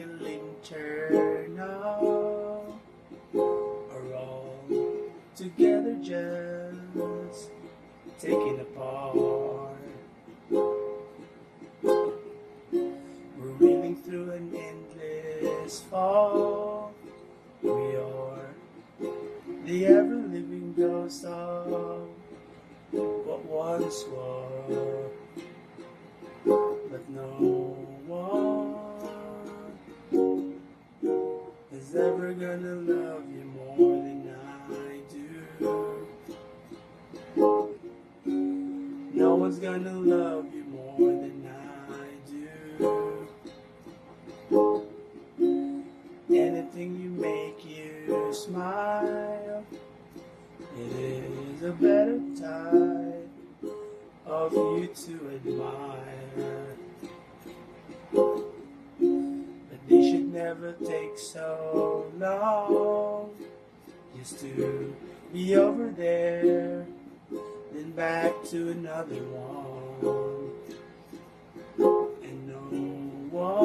a lantern are all together just taken apart. We're reeling through an endless fog. We are the ever-living ghosts of what once was, but no one is ever gonna love you more than I do. No one's gonna love you more than I do. Anything you make you smile, it is a better type of you to admire. But they should never take so long just to be over there, then back to another one. And no one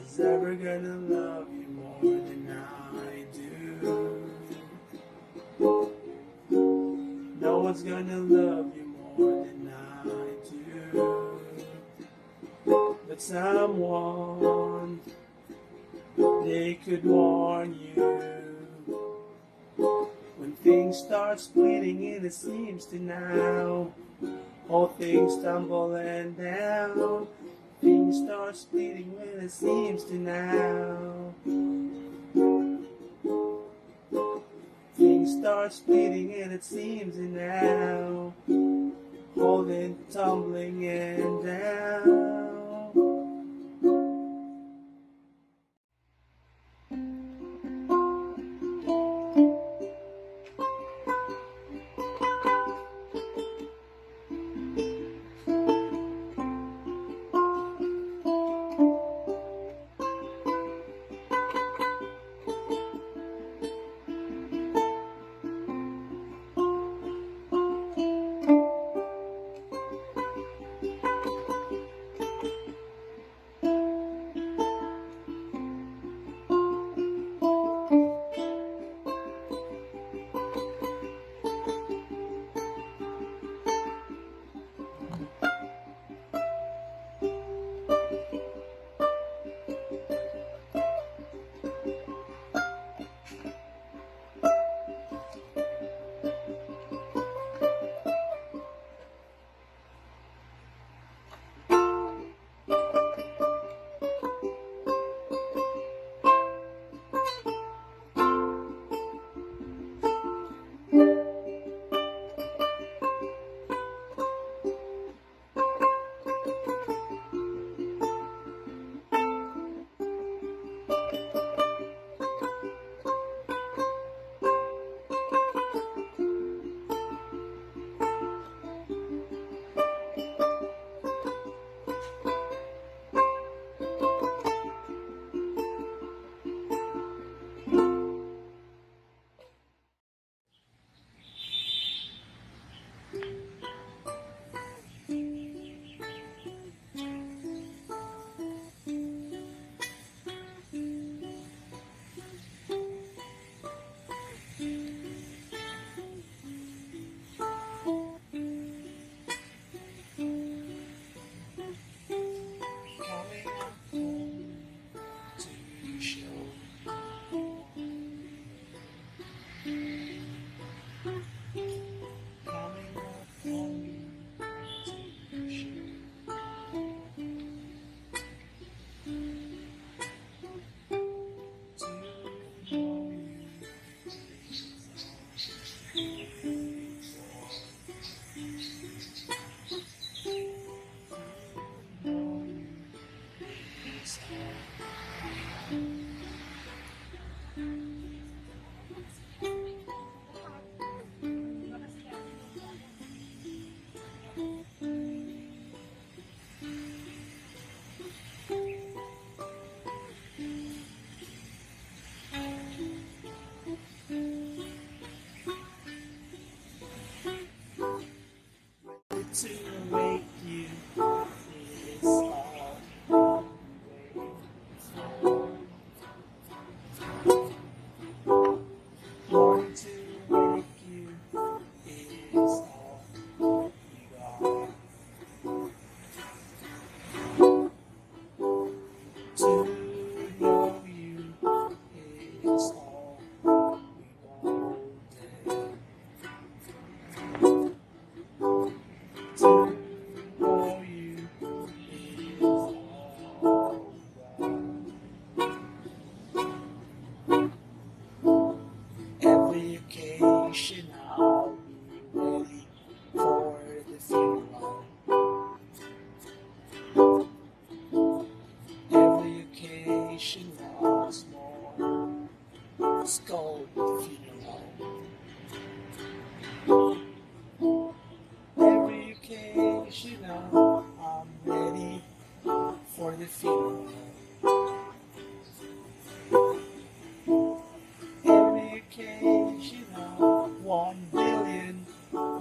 is ever gonna love you more than I do. No one's gonna love you more than I do. But someone, they could warn you when things start splitting and it seems to now all things tumble and down. Things start splitting when it seems to now. Things start splitting and it seems to now. Holding, tumbling and down.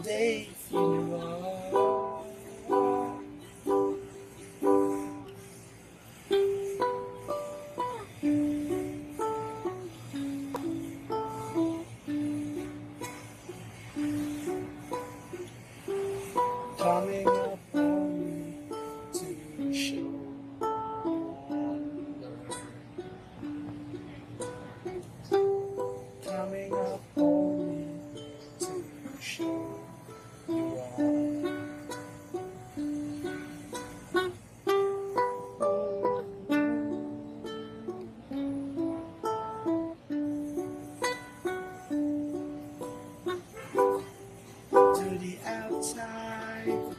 day funeral. Coming up on me to show coming up on me to show you all. To the outside.